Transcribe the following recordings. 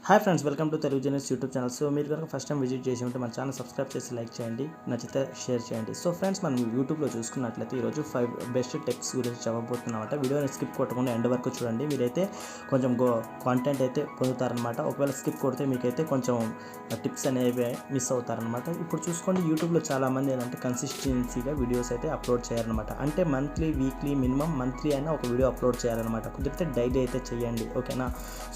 Hi friends, welcome to Telugu journals YouTube channel. So మీరు కనుక first time visit చేసి ఉంటే మన ఛానల్ సబ్స్క్రైబ్ చేసి లైక్ చేయండి, నచ్చితే షేర్ చేయండి. సో ఫ్రెండ్స్, మనం యూట్యూబ్లో చూసుకున్నట్లయితే ఈరోజు 5 బెస్ట్ టిప్స్ గురించి చెప్పబోతున్నామట. వీడియోని స్కిప్ కొట్టకుండా ఎండ్ వరకు చూడండి. మీరైతే కొంచెం కాంటెంట్ అయితే పొందుతారనమాట. ఒకవేళ స్కిప్ కొడితే మీకైతే కొంచెం టిప్స్ అనేవి మిస్ అవుతారనమాట. ఇప్పుడు చూసుకోండి, యూట్యూబ్లో చాలామంది ఏంటంటే కన్సిస్టెన్సీగా వీడియోస్ అయితే అప్లోడ్ చేయాలన్నమాట. అంటే మంత్లీ, వీక్లీ, మినిమం మంత్లీ అయినా ఒక వీడియో అప్లోడ్ చేయాలన్నమాట. కుదిరితే డైలీ అయితే చేయండి, ఓకేనా.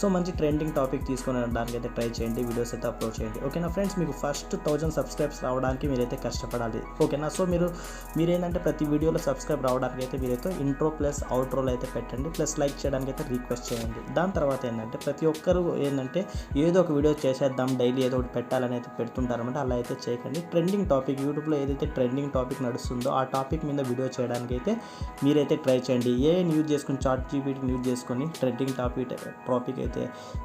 సో మంచి ట్రెండింగ్ టాపిక్ తీసుకొని దానికి అయితే ట్రై చేయండి, వీడియోస్ అయితే అప్లోడ్ చేయండి, ఓకేనా ఫ్రెండ్స్. మీకు ఫస్ట్ 1000 సబ్స్క్రైబ్స్ రావడానికి మీరైతే కష్టపడాలి, ఓకేనా. సో మీరేంటంటే ప్రతి వీడియోలో సబ్స్క్రైబ్ రావడానికి అయితే మీరైతే ఇంట్రో ప్లస్ అవుట్రోలో అయితే పెట్టండి, ప్లస్ లైక్ చేయడానికి అయితే రిక్వెస్ట్ చేయండి. దాని తర్వాత ఏంటంటే ప్రతి ఒక్కరు ఏంటంటే ఏదో ఒక వీడియో చేసేద్దాం, డైలీ ఏదో ఒకటి పెట్టాలని అయితే పెడుతుంటారనమాట. అలా అయితే చేయకండి. ట్రెండింగ్ టాపిక్, యూట్యూబ్లో ఏదైతే ట్రెండింగ్ టాపిక్ నడుస్తుందో ఆ టాపిక్ మీద వీడియో చేయడానికి అయితే మీరైతే ట్రై చేయండి. యూజ్ చేసుకుని చాట్ జీపీటీ యూజ్ చేసుకొని ట్రెండింగ్ టాపిక్ అయితే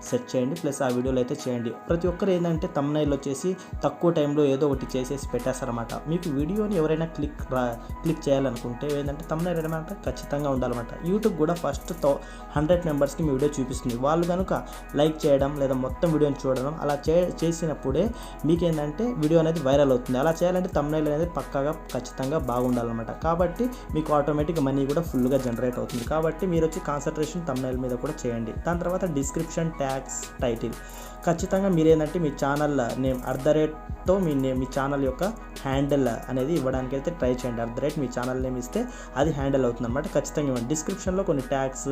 సెట్ చేయండి, ప్లస్ ఆ వీడియోలు అయితే చేయండి. ప్రతి ఒక్కరు ఏంటంటే థంబ్నెయిల్ వచ్చేసి తక్కువ టైంలో ఏదో ఒకటి చేసేసి పెట్టేస్తారన్నమాట. మీకు వీడియోని ఎవరైనా క్లిక్ చేయాలనుకుంటే ఏంటంటే థంబ్నెయిల్ అనమాట ఖచ్చితంగా ఉండాలన్నమాట. యూట్యూబ్ కూడా ఫస్ట్ 100 మెంబర్స్కి మీ వీడియో చూపిస్తుంది. వాళ్ళు కనుక లైక్ చేయడం లేదా మొత్తం వీడియోని చూడడం అలా చేసినప్పుడే మీకేంటంటే వీడియో అనేది వైరల్ అవుతుంది. అలా చేయాలంటే థంబ్నెయిల్ అనేది పక్కాగా ఖచ్చితంగా బాగుండాలన్నమాట. కాబట్టి మీకు ఆటోమేటిక్ మనీ కూడా ఫుల్గా జనరేట్ అవుతుంది. కాబట్టి మీరు వచ్చి కాన్సన్ట్రేషన్ థంబ్నెయిల్ మీద కూడా చేయండి. దాని తర్వాత డిస్క్రిప్షన్, ట్యాగ్స్, టైటిల్ ఖచ్చితంగా మీరేంటంటే మీ ఛానల్ నేమ్ @తో మీ ఛానల్ యొక్క హ్యాండిల్ అనేది ఇవ్వడానికి అయితే ట్రై చేయండి. మీ ఛానల్ నేమ్ ఇస్తే అది హ్యాండిల్ అవుతుంది అనమాట. ఖచ్చితంగా ఇవ్వండి. డిస్క్రిప్షన్లో కొన్ని ట్యాగ్స్,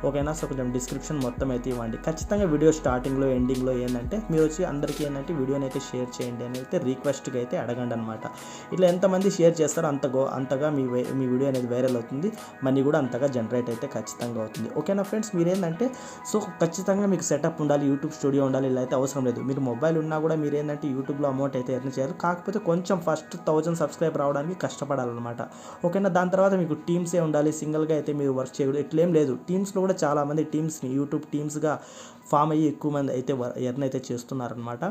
ఓకేనా. సో కొంచెం డిస్క్రిప్షన్ మొత్తం అయితే ఇవ్వండి. ఖచ్చితంగా వీడియో స్టార్టింగ్లో, ఎండింగ్లో ఏంటంటే మీరు వచ్చి అందరికీ ఏంటంటే వీడియోని అయితే షేర్ చేయండి అని అయితే రిక్వెస్ట్గా అయితే అడగండి అనమాట. ఇట్లా ఎంతమంది షేర్ చేస్తారో అంతగా మీ వీడియో అనేది వైరల్ అవుతుంది, మనీ కూడా అంతగా జనరేట్ అయితే ఖచ్చితంగా అవుతుంది, ఓకేనా ఫ్రెండ్స్. మీరేంటంటే సో ఖచ్చితంగా మీకు సెటప్ ఉండాలి, యూట్యూబ్ స్టూడియో ఉండాలి. ఇలా అయితే అవసరం లేదు. మీరు మొబైల్ ఉన్నా కూడా మీరు ఏంటంటే యూట్యూబ్లో అమౌంట్ అయితే ఎర్న్ చేయాలి. కాకపోతే కొంచెం ఫస్ట్ 1000 సబ్స్క్రైబ్ రావడానికి కష్టపడాలన్నమాట, ఓకేనా. దాని తర్వాత మీకు టీమ్సే ఉండాలి, సింగిల్గా అయితే మీరు వర్క్ చేయకూడదు. ఇట్లేం లేదు. టీమ్స్లో కూడా చాలామంది యూట్యూబ్ టీమ్స్గా ఫామ్ అయ్యి ఎక్కువ మంది అయితే ఎర్న్ అయితే చేస్తున్నారనమాట.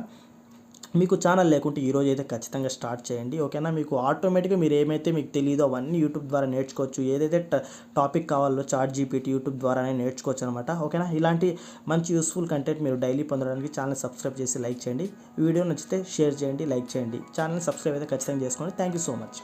మీకు ఛానల్ లేకుంటే ఈరోజు అయితే ఖచ్చితంగా స్టార్ట్ చేయండి, ఓకేనా. మీకు ఆటోమేటిక్గా మీరు ఏమైతే మీకు తెలియదో అవన్నీ యూట్యూబ్ ద్వారా నేర్చుకోవచ్చు. ఏదైతే టాపిక్ కావాలో చాట్ జీపీటీ యూట్యూబ్ ద్వారానే నేర్చుకోవచ్చు అనమాట, ఓకేనా. ఇలాంటి మంచి యూస్ఫుల్ కంటెంట్ మీరు డైలీ పొందడానికి ఛానల్ సబ్స్క్రైబ్ చేసి లైక్ చేయండి. వీడియో నచ్చితే షేర్ చేయండి, లైక్ చేయండి. ఛానల్ సబ్స్క్రైబ్ అయితే ఖచ్చితంగా చేసుకోండి. Thank you so much.